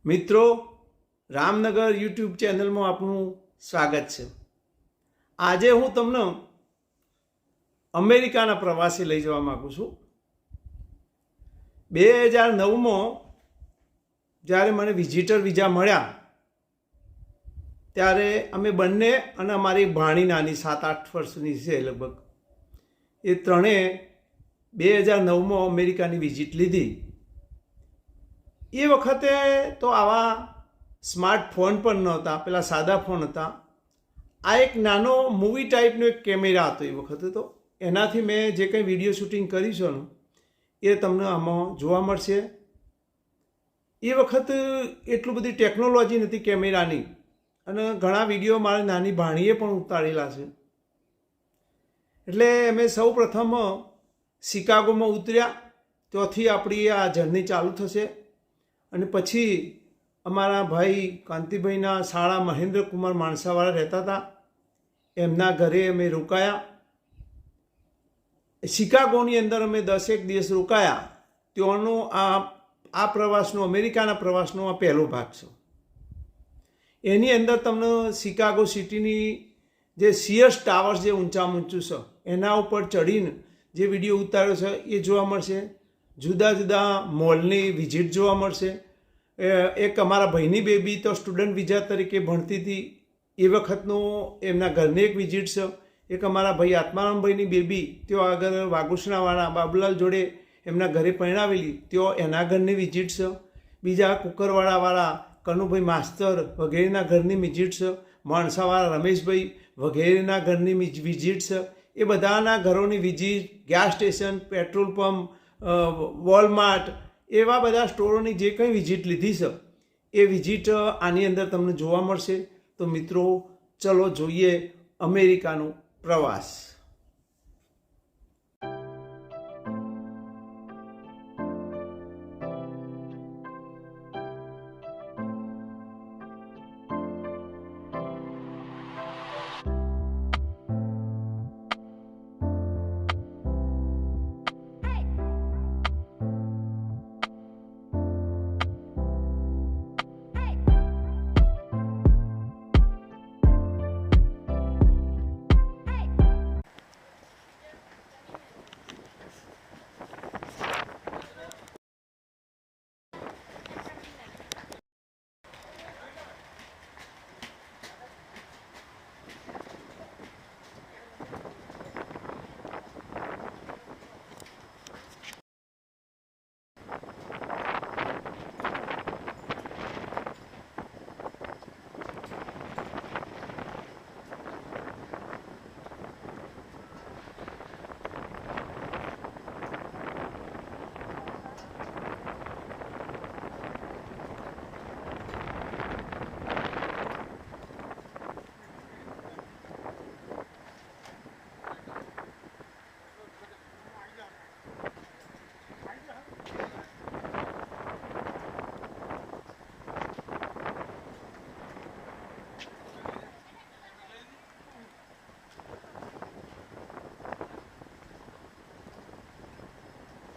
મિત્રો, રામનગર યુટ્યુબ ચેનલમાં આપનું સ્વાગત છે। આજે હું તમને અમેરિકાના પ્રવાસે લઈ જવા માગું છું। 2009માં જ્યારે મને વિઝિટર વિઝા મળ્યા ત્યારે અમે બંને અને અમારી ભાણી નાની 7-8 વર્ષની છે લગભગ, એ ત્રણેય 2009માં અમેરિકાની વિઝિટ લીધી। એ વખતે તો આવા સ્માર્ટફોન પણ નહોતા, પેલા સાદા ફોન હતા। આ એક નાનો મૂવી ટાઈપનો એક કેમેરા હતો એ વખતે, તો એનાથી મેં જે કંઈ વિડીયો શૂટિંગ કર્યું છે ને એ તમને આમાં જોવા મળશે। એ વખત એટલું બધી ટેકનોલોજી નથી કેમેરાની, અને ઘણા વિડીયો મારી નાની ભાણીએ પણ ઉતારેલા છે। એટલે અમે સૌ પ્રથમ શિકાગોમાં ઉતર્યા, ત્યાંથી આપણી આ જર્ની ચાલુ થશે। અને પછી અમારા ભાઈ કાંતિભાઈના શાળા મહેન્દ્રકુમાર માણસાવાળા રહેતા હતા, એમના ઘરે અમે રોકાયા। શિકાગોની અંદર અમે 10 દિવસ રોકાયા। ત્યાંનો આ પ્રવાસનો, અમેરિકાના પ્રવાસનો આ પહેલો ભાગ છે। એની અંદર તમને શિકાગો સિટીની જે સીએસ ટાવર્સ જે ઊંચામાં ઊંચું છે એના ઉપર ચડીને જે વિડીયો ઉતાર્યો છે એ જોવા મળશે। જુદા જુદા મોલની વિઝિટ જોવા મળશે। એક અમારા ભાઈની બેબી તો સ્ટુડન્ટ વિઝા તરીકે ભણતી હતી, એ વખતનો એમના ઘરની એક વિઝિટ છે। એક અમારા ભાઈ આત્મારામભાઈની બેબી ત્યાં આગળ વાઘુસણાવાળા બાબુલાલ જોડે એમના ઘરે પરણાવેલી, ત્યાં એના ઘરની વિઝિટ છે। બીજા કુકરવાડાવાળા કનુભાઈ માસ્તર વગેરેના ઘરની વિઝિટ છે। માણસાવાળા રમેશભાઈ વગેરેના ઘરની વિઝિટ છે। એ બધાના ઘરોની visit, gas station, petrol pump, Walmart, એવા બધા સ્ટોરોની જે કંઈ વિઝિટ લીધી છે એ વિઝિટ આની અંદર તમને જોવા મળશે। તો મિત્રો, ચલો જોઈએ અમેરિકાનો પ્રવાસ।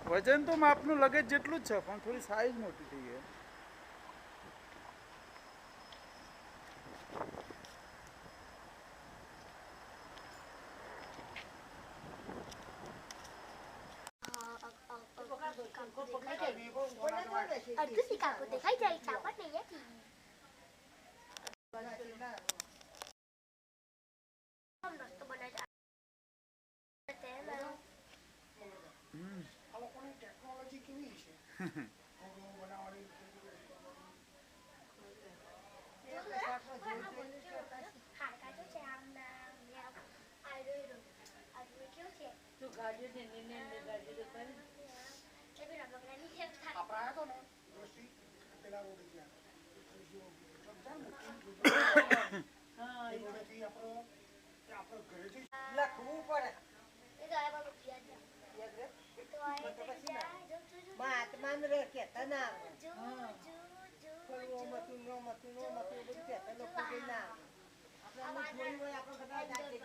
વજન તો માપનું લગેજ જેટલું જ છે, પણ થોડી સાઈઝ મોટી થઈ ગઈ। અડધું શિકાગો દેખાઈ જાય છે આપણને અહીંયાથી। મસ્ત બનાવે આ લોકોની ટેકનોલોજી કેવી છે બનાવવાની। હાડકા તો છે આમના આયરો કેવું છે તું ગાડીઓ ને ગાડીઓ પર એટલે રમકડાની જેમ થાય। આપણે આવ્યા તો ને દોસ્તી પેલા રોડ ગયા હા, એ રોડેથી આપણે ઘરેથી લખવું પડે। એ તો આ બાબુ યાદ રે તો આ પછી આત્માન રે કેતા ના જો નો મતું બધું કેતા લોકો કે ના આપણે જોઈ હોય આપણે બધા જાતે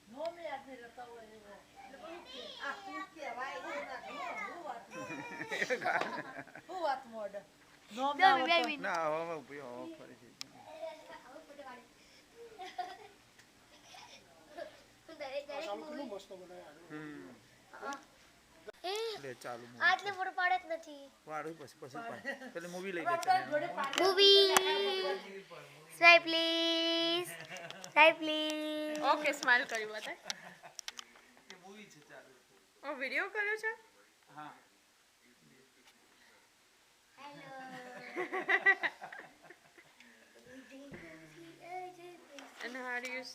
નો મે યાદ નહીં રહેતા હોય આ શું કહેવાય એ ના હું વાત હું વાત મોઢ નોમ બે ના મિનિટ, બે આવડતો. મિનિટ. ના હવે ઉભી હો ફરીથી હવે ફોટો કાઢો. દરેક ચાલુ movie- કેટલું મસ્ત બનાવ્યું આગળ. એ લે ચાલુ આટલે ફોટો પાડે જ નથી. વાળું પછી પાડ પેલી મૂવી લઈ આપણે લે જોડે પાડી movie swipe please, swipe please. Okay smile કર્યું બતાય મૂવી છે ચાલુ ઓ વિડિયો કર્યો છે હા અને હાઉ ડુ યુ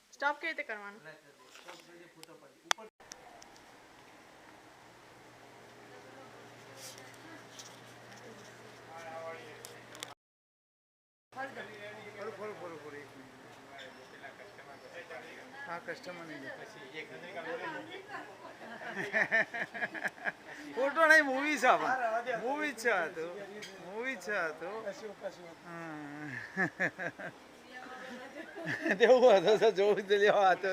સ્ટોપ કેવી રીતે કરવાનું ફોર હા કસ્ટમર નહીં ફોટો નહીં મૂવી છે મૂવી છે આ તો મૂવી છે આ તો તેવું હતો તો જોવું જ લેવા હતો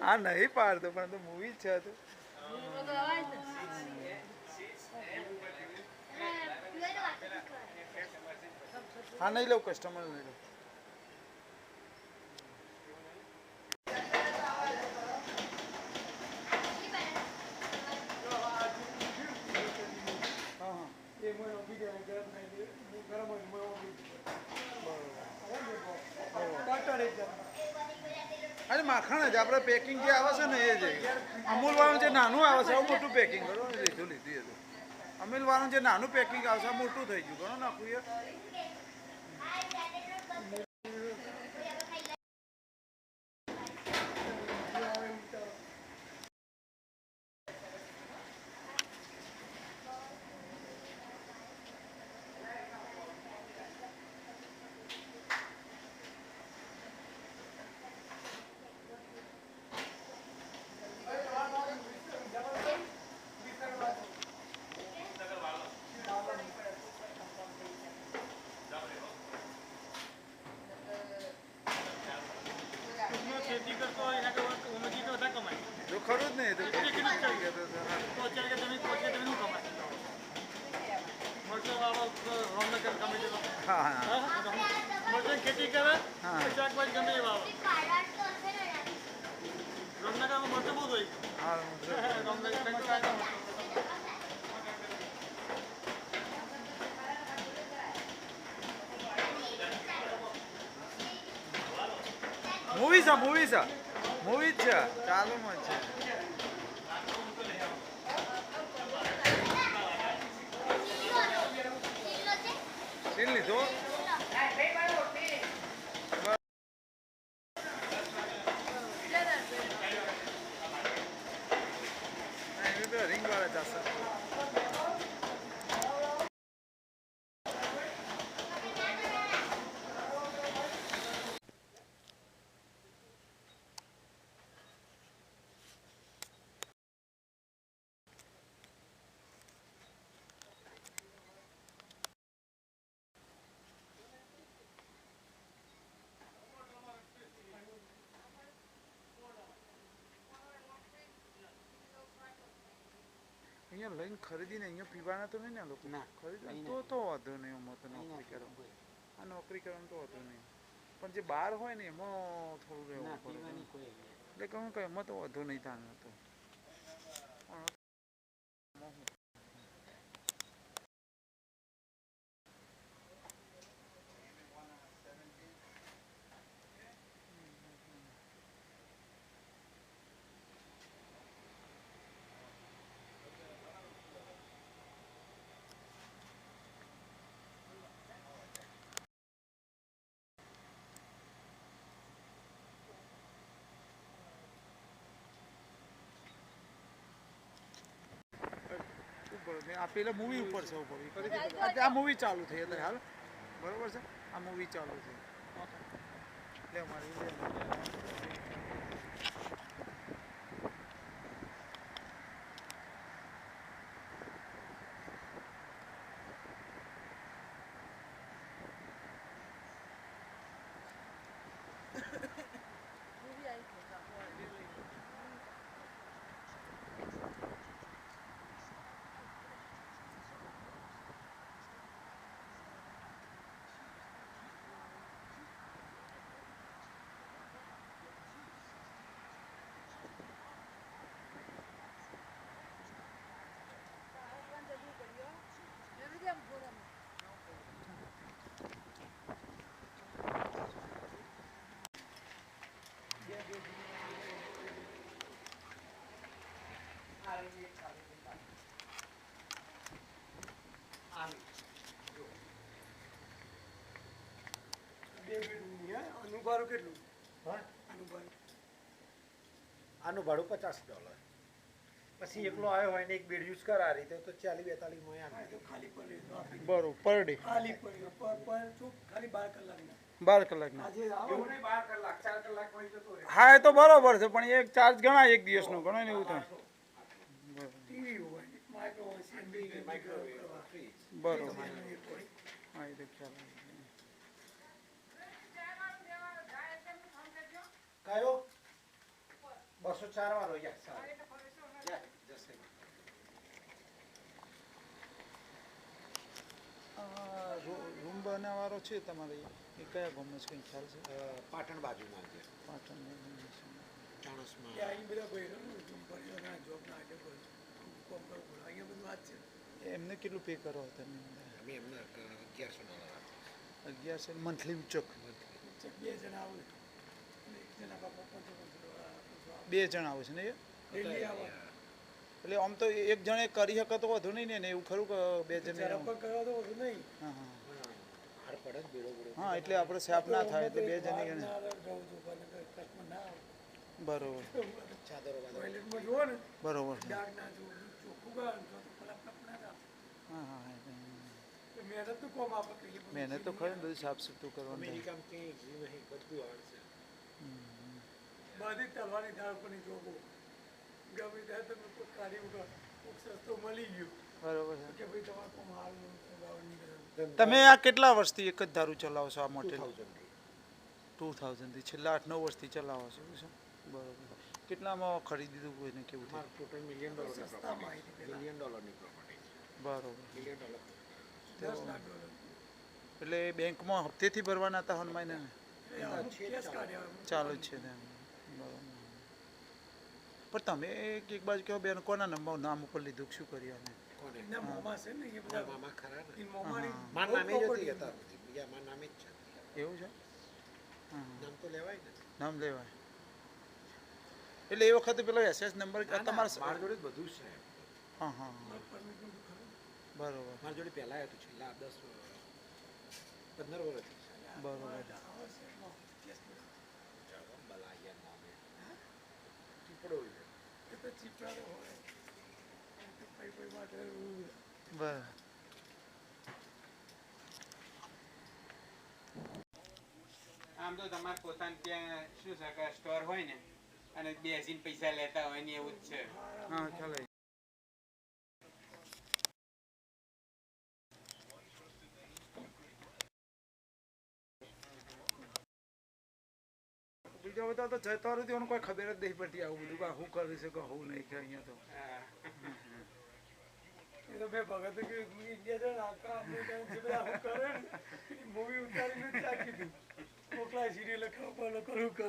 હા નહીં પાડતો પણ તો મૂવી જ છે આ તો હા નહીં લઉં કસ્ટમર નહીં લઉં અરે માખણ જ આપણે પેકિંગ જે આવે છે ને એ જ અમૂલ વાળું જે નાનું આવે છે એવું મોટું પેકિંગ કરો લીધું એ તો અમૂલ વાળું જે નાનું પેકિંગ આવે છે આ મોટું થઈ ગયું ઘણું નાખવું યાર જો ખરું જ નહીં તો હા હા ખેતી કરે હા. શાકભાજી ગમે એ વાવે કાળા તો હશે ને યાર. રમનગરમાં મરચું બહુ થઈ હા મૂવી છે મૂવી જ છે ચાલુમાં જ છે સીન લીધો રિંગ વાળા જશે અહીંયા લઈને ખરીદીને અહીંયા પીવાના તો નહીં ને આ લોકો ના, ખરીદી તો વાંધો નહીં એમાં તો નોકરી કરવાનું આ નોકરી કરવાનું તો વાંધો નહીં પણ જે બહાર હોય ને એમાં થોડું રહેવું પડે એટલે કહું કે એમાં તો વાંધો નહીં થાય તો આ પેલા મૂવી ઉપર છે ઉપર આ મૂવી ચાલુ થઈ અત્યારે હાલ બરોબર છે આ મૂવી ચાલુ થઈ લે મારી બે બેડરૂમની હા આનું ભાડું કેટલું હા આનું ભાડું આનું ભાડું $50 પછી એકલો આવ્યો હોય ને એક બેડ યુઝ કરે આ રીતે તો 40-42 માં હા આવે તો ખાલી પડે તો આપી દે. બરોબર પર ડે ખાલી પડે પર શું ખાલી 12 કલાકના 12 કલાકના. આજે આવો એવું નહીં 12 કલાક 4 કલાક હોય જતો રહે હા એ તો બરોબર છે પણ એક ચાર્જ ગણાય એક દિવસનો ગણાય ને એવું થાય. ટીવી હોય માઇક્રો સીએનબી માઇક્રોવેવ ફ્રીજ બરોબર હા એ તો ખ્યાલ આવી ગયો. કયો 204 વાળો યા સારું જશે રૂમ બનાવવાનો છે તમારે એ કયા ગામનો છે કંઈ ખ્યાલ છે? પાટણ બાજુમાં છે પાટણ ચાણસમાં અહીં બધા ભાઈઓ પરિવારના જોબ ના એટલે કોઈ કોમ કરવું પડે અહીંયા બધું આ જ છે એમને કેટલું પે કરો તમે? અમે એમને $1100 1100 મંથલી ચોક. બે જણા આવે અને એક જણા બાપા $500 બે જણ આવે છે ને એ ડેલી આવે એટલે આમ તો એક જણે કરી શકે તો વધુ નહીં ને એવું ખરું કે બે જણ જરા પણ કરવા તો વધુ નહીં હા હા હાર પડે જ બેડો બેડો હા એટલે આપણે સાપ ના થાય એટલે બે જણ ગણે. ના રહું છું પણ કચ્છમાં ના આવે બરોબર ચાદરો બાદરો ટોયલેટમાં જુઓ ને બરોબર છે. ડાઘ ના જુઓ ચોખ્ખું ગાળ તો ફલપ ના થાય હા હા હા તો મહેનત તો કોમ આપે કહીએ પણ મહેનત તો ખરી ને બધું સાફ સુથરું કરવાનું થાય. અમેરિકામાં ક્યાંય ઘી નહીં બધું આવડશે બધી તલવાની દાળ પણ જોવો ગમે ત્યાં તમે કોઈ કાઢી ઉઠો કોઈક સસ્તો મળી ગયો બરોબર છે. કે ભાઈ તમારે કોમ હાલ નીકળે તમે આ કેટલા વર્ષથી એક જ દારૂ ચલાવો છો આ મોટેલ? 2000 થી છેલ્લા 8-9 વર્ષથી ચલાવો છો એવું છે? બરોબર. કેટલામાં ખરીદી દીધું કોઈને કેવું થયું? ટોટલ $1 million સસ્તામાં આવી $1 million ની પ્રોપર્ટી બરોબર. $1 million $10 લાખ એટલે બેંકમાં હપ્તેથી ભરવાના હતા હન મહિને કેસ કાઢ્યા ચાલુ જ છે તેમ. બરોબર. પણ તમે એક બાજુ કહો બેન કોના નામ ઉપર લીધું શું કર્યું અમે? કોને એના મોંમાં છે ને એ બધા મામા ખરા ને એ મોંમાંની માર નામે જ હતી હતા બીજા માર નામે જ છે એવું છે? હા નામ તો લેવાય ને નામ લેવાય એટલે એ વખતે પેલો SS નંબર તમારા માર જોડે જ બધું છે હા હા બરોબર માર જોડે પહેલા હતું છેલ્લા 10-15 વર્ષથી બરોબર. બલાયા નામે ચીપડો છે એ તો ચીપડાનો હોય એ તો પૈ માટે બરાબર. આમ તો તમારે પોતાને ત્યાં શું છે કે સ્ટોર હોય ને અને બેસીને પૈસા લેતા હોય ને એવું જ છે. હા ચાલે. બીજા બધા તો જતા રહ્યું કોઈ ખબર જ નહીં પડતી આવું બધું કે શું કરી છે કે શું નહીં કે અહીંયા તો એ તો મેં ભગત કે ઇન્ડિયા જણ આખા અમેરિકા જે બધા આવું કરે ને મૂવી ઉતારીને જ ચાકી દીધું મોકલાય સિરિયલ ખાવા કરવું કરે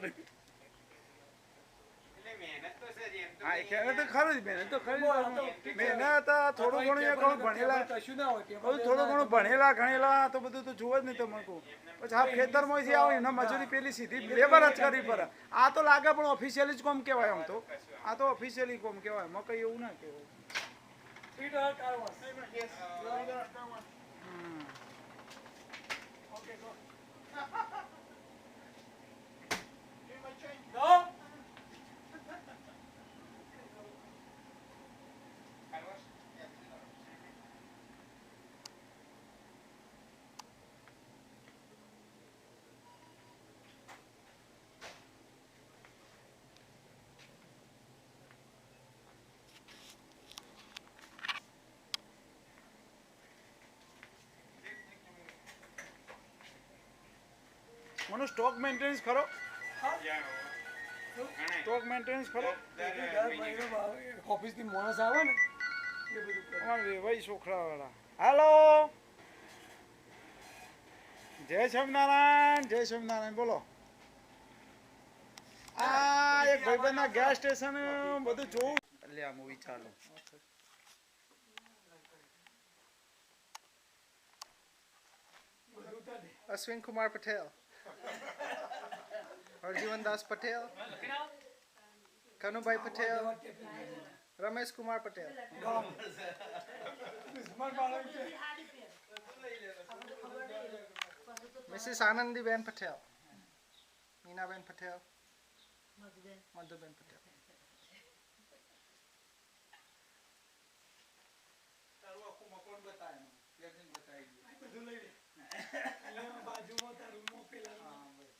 એટલે મહેનત તો છે જ એમ તો હા નહીં. મહેનત તો ખરું જ મહેનત તો ખરી મહેનત થોડું ઘણું એ કહું ભણેલા કશું ના હોય થોડું ઘણું ભણેલા ગણેલા તો બધું તો જોવા જ નહીં તમે કહું પછી આ ખેતરમાંથી આવે એના મજૂરી પેલી સીધી લેબર જ કરવી પડે. આ તો લાગે પણ ઓફિશિયલી જ કોમ કહેવાય આમ તો આ તો ઓફિશિયલી કોમ કહેવાય એમાં કંઈ એવું ના કહેવાય. મને સ્ટોક મેન્ટેનન્સ ખરો? સ્ટોક મેન્ટેનન્સ ખરો? ઓફિસ થી માણસ આવે ને એ બધું કરે. અમારે વેવાઈ છોકરાવાળા. હાલો જય સ્વામિનારાયણ. જય સ્વામિનારાયણ. બોલો. આ એક ભાઈબંધના ગેસ સ્ટેશન બધું જોવું એટલે આ મૂવી ચાલુ. Ashwin Kumar Patel. Arjuan Das Patel. Kanubhai Patel. Ramesh Kumar Patel. Mrs. Anandiben Patel. Minaben Patel. Madhuben Patel. તારું આખું મકાન બતાય પ્રેઝન્ટ બતાવી દે બધું લઈ લે અહીંયા બાજુમાં તારું મોકલેલા હા બસ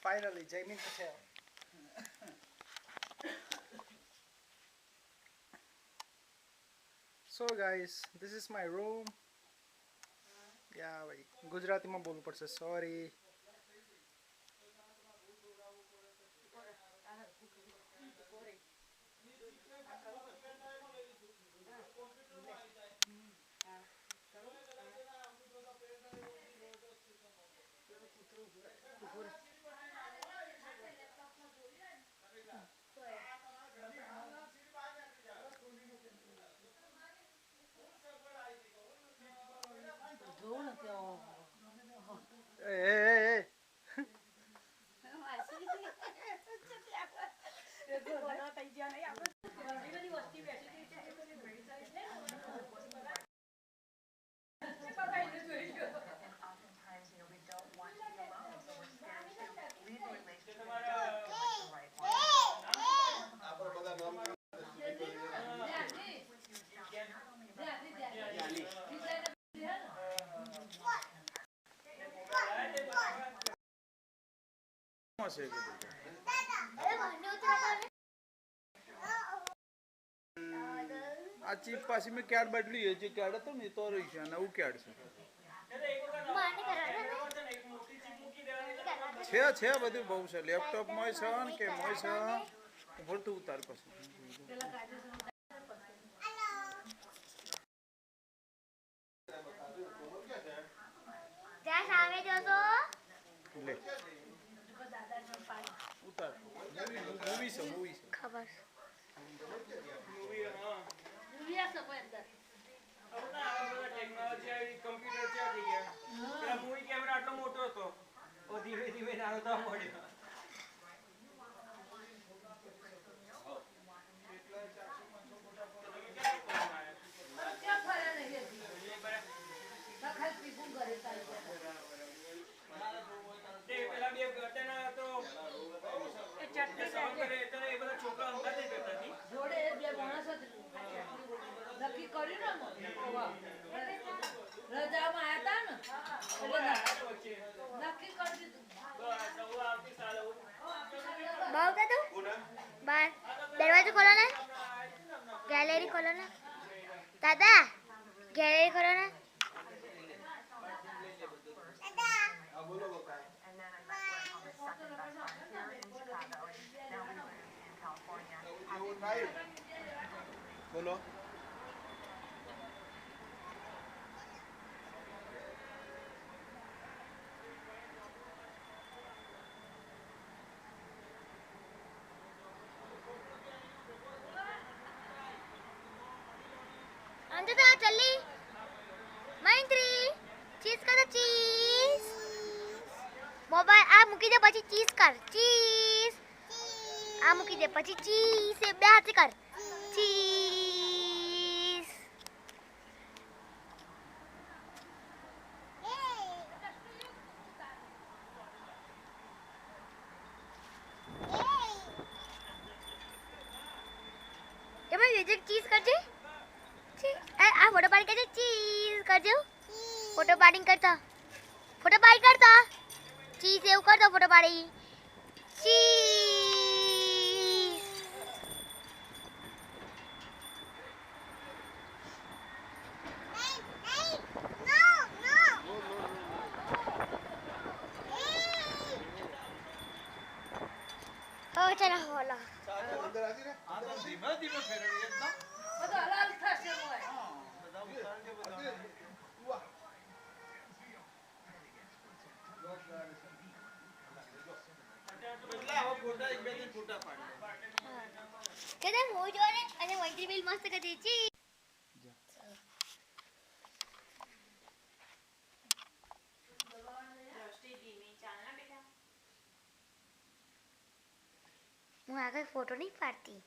Finally, Jaimin Patel. So guys, this is my room. Yeah, ભાઈ ગુજરાતીમાં બોલવું પડશે સોરી. Hey. હશે બધું આ ચીપ પાછી મેં ક્યાડ બદલી છે જે ક્યાડ હતો ને એ તો રહી છે નવું ક્યાડ છે બધું બહુ છે લેપટોપમાં છે ને કે મોય છે ભરતું ઉતાર પછી ત્યાં સામે જોશો લે ઉતાર મૂવી છે ખબર મૂવી કેમેરા આટલો મોટો હતો ધીમે ધીમે નાનો થવા મળ્યો પેલા બે ઘટના તો એ બધા છોકરા અંગાતે જતા હતી જોડે બે માણસ નક્કી કર્યું ને રજામાં આવ્યા હતા ને નક્કી કરી દીધું બહુ કદું બાર દરવાજો ખોલો ને ગેલેરી ખોલો ને દાદા ગેલેરી ખોલો ને બોલો અંજતા જલ્દી મૈત્રી ચીઝ કર ચીઝ મોબાઈલ આ મૂકી દે પછી ચીઝ કર ચીઝ આ મૂકી દે પછી ચીઝ એ બે હાથે કર ચીઝ એમાં વિજેટ ચીઝ કરજે આ ફોટો પાડી કરજે ચીઝ કરજો ફોટો પાડી કરતા ચીઝ એવું કરતો ફોટો પાડી ચીઝ હો ચલો હોલો ધીમે ધીમે ફેરવીએ એકદમ બધો હલાલ થશે મોય બધા ઉતાર કે બધા કે તે હું જો ને અને મૈત્રી બિલ મસ્ત કરી છી હું આગળ ફોટો નહીં પાડતી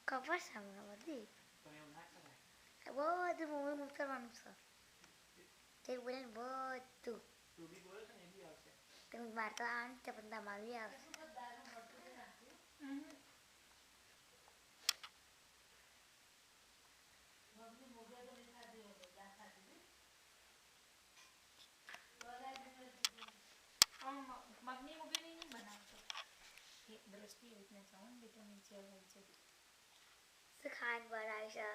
ખબર છે હમણાં બધી પણ એવું ના કરાય. બધું મૂવી ઉતરવાનું છે તે બોલે ને બધું તું બી બોલે છે ને એ બી આવશે. તમે માર તો આ ને પણ તમારું બી આવશે મગની મૂકી નહીં બનાવતો દ્રષ્ટિ એવી રીતના ચાવન બેટો નીચે હોય છે શું ખાંડ બનાવી છે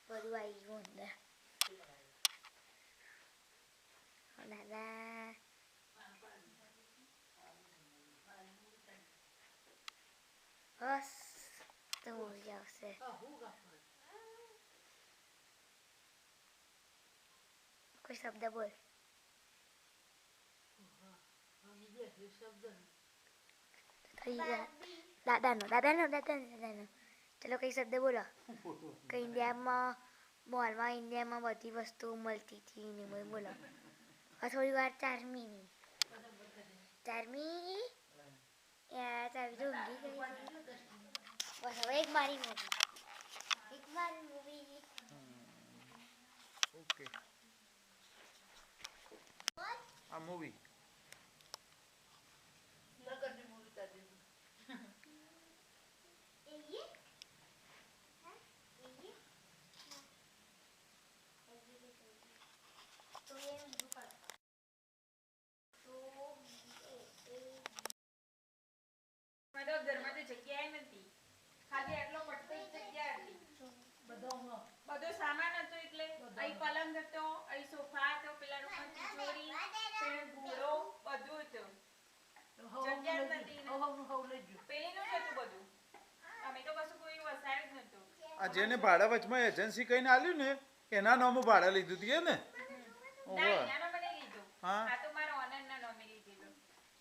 બધું આવી ગયું અંદર દાદા બસ તો મૂવી આવશે કોઈ શબ્દ બોલ દાદાનો ચલો કઈ શબ્દ બોલો કે ઇન્ડિયામાં મોલમાં ઇન્ડિયામાં બધી વસ્તુ મળતી હતી ને બધું બોલો થોડી વાર ચારમીની ચારમી યાર ચારમી તો ઊંઘી ગઈ છે બસ હવે એક મારી મૂવી ઓકે આ મૂવી મારા ઘરમાં તો જગ્યા નથી ખાલી આટલો પટ્ટો જગ્યા હતી બધો સામાન હતો એટલે અહીં પલંગ હતો અહીં સોફા હતો પેલા રૂમમાં તિજોરી પેલો ઘોડો બધું હતું જગ્યા જ નથી પેલીનું જ હતું બધું અમે તો કશું કોઈ વસાયું જ નતું આ જેને ભાડા વચમાં એજન્સી કહીને આલ્યું ને એના નામમાં ભાડા લીધું હતું એ ને ના એનામાં મને લીધું હા આ તો મારા ઓનરના નામે લીધેલું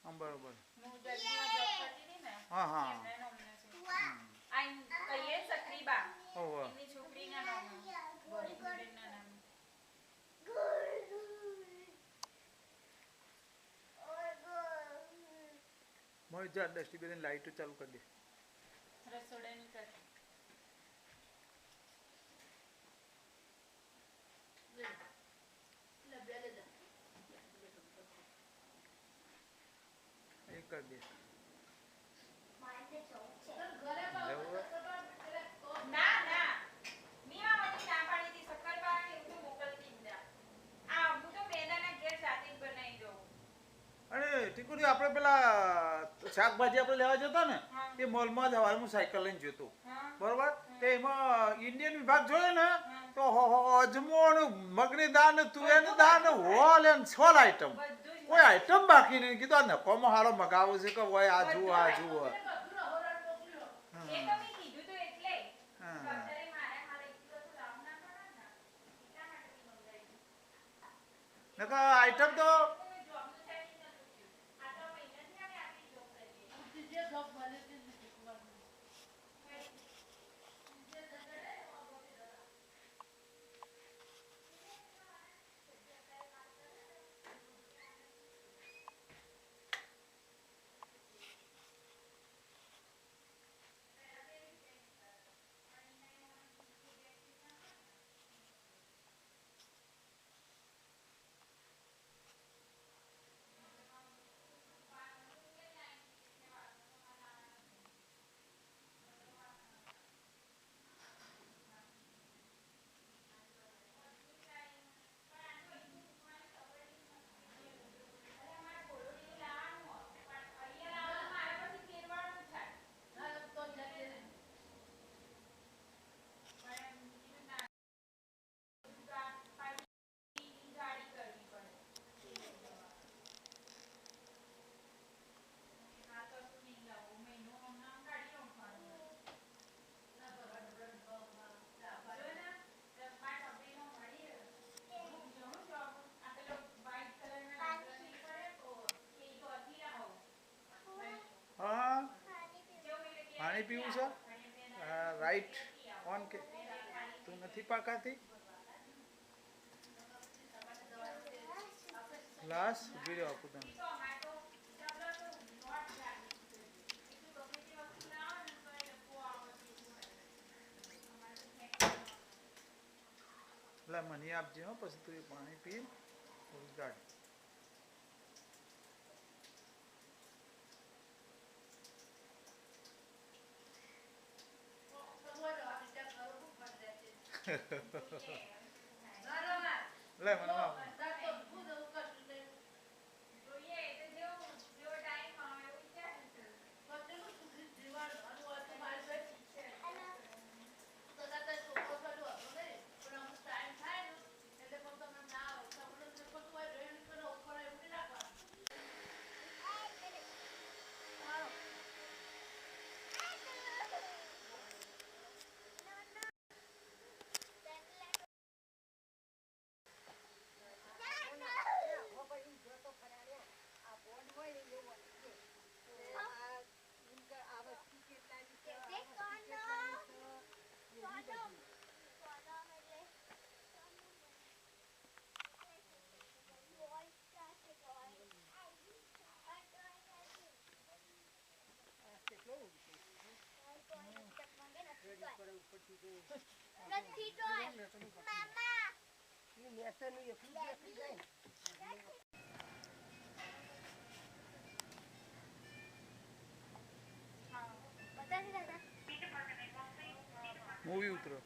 હા બરોબર હું જલ્દીમાં જોબ કરતી હતી ને હા હા એમના નામના છે આ કહીએ સક્રીબા ઓહો એમની છોકરીના નામે બેનના નામે મળી જા ડસ્ટબિન લાઈટો ચાલુ કરી દે રસોડાની કરે એ કરી દે ના ના મીવા મને ના પાડી હતી સક્કરબા એવું તો મોકલતી જ ના આ હું તો મેદાના ઘેર સાથે જ બનાવી દઉં અરે ટીકુડી આપણે પેલા શાકભાજી આપણે લેવા જતા ને તે મોલમાં જ હવારે હું સાયકલ લઈને જતો બરોબર તે એમાં ઇન્ડિયન વિભાગ જોયો ને તો અજમો મગની દાળ તુવેરની દાળ હોલ એન્ડ સોલ આઈટમ કોઈ આઈટમ બાકી નહીં કીધું આ નકોમાં હારો મગાવો છે કે હોય આ જુઓ આ જુઓ એ તો મેં કીધું તો એટલે અત્યારે મારા હાલ એટલું તો લાવ ના પડે ને એટલા માટે મેં મંગાવ્યું નકર આઈટમ તો મેં જોબનું સેટિંગ નતું થયું આ તો મહિનાથી અમે આટલી જોબ કરીએ હા પાણી પીવું છે રાઈટ ઓન કે તું નથી પાકાતી ગ્લાસ ઉભી રહ્યો આપું તને લા મને આપજે હો, પછી તું એ પાણી પી થોડું ગાડી. લે મને આપ. જોઈએ તો જેવો ટાઈમ આવે એવું વિચારે નથી જોઈ મામા બતાવી દાદા મૂવી ઉતરો.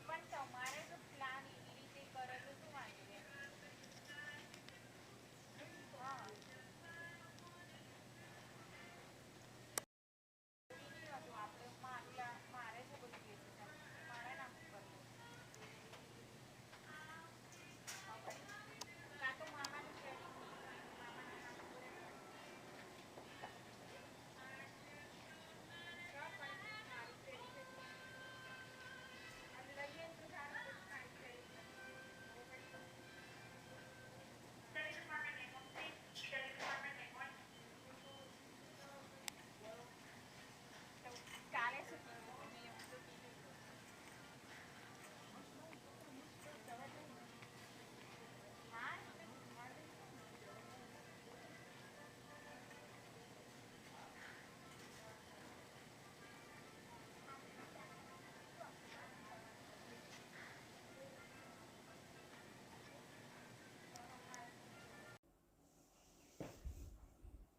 પણ તમારે તો પ્લાન એવી રીતે કરેલું શું વાંધો મારે છે બધું મારે નામ કરવું કાં તો મામાનું ટ્રેનિંગ મામાના નામ કાલે શું કીધું મેં એવું તો કીધું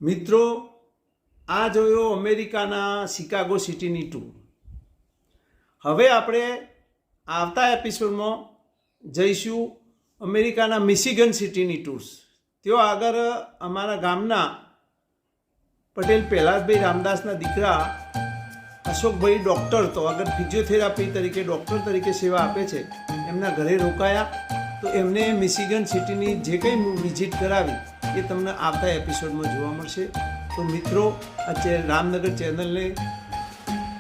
મિત્રો, આ જોયો અમેરિકાના શિકાગો સિટીની ટૂર. હવે આપણે આવતા એપિસોડમાં જઈશું અમેરિકાના મિશિગન સિટીની ટૂર્સ. ત્યાં આગળ અમારા ગામના પટેલ પ્રહલાદભાઈ રામદાસના દીકરા અશોકભાઈ ડૉક્ટર તો આગળ ફિઝિયોથેરાપી તરીકે ડૉક્ટર તરીકે સેવા આપે છે, એમના ઘરે રોકાયા. તો એમને મિશિગન સિટીની જે કંઈ વિઝિટ કરાવી એ તમને આવતા એપિસોડમાં જોવા મળશે. તો મિત્રો, આ રામનગર ચેનલને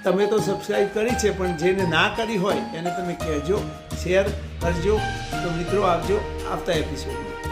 તમે તો સબસ્ક્રાઈબ કરી છે, પણ જેને ના કરી હોય એને તમે કહેજો, શેર કરજો. તો મિત્રો આવજો આવતા એપિસોડમાં.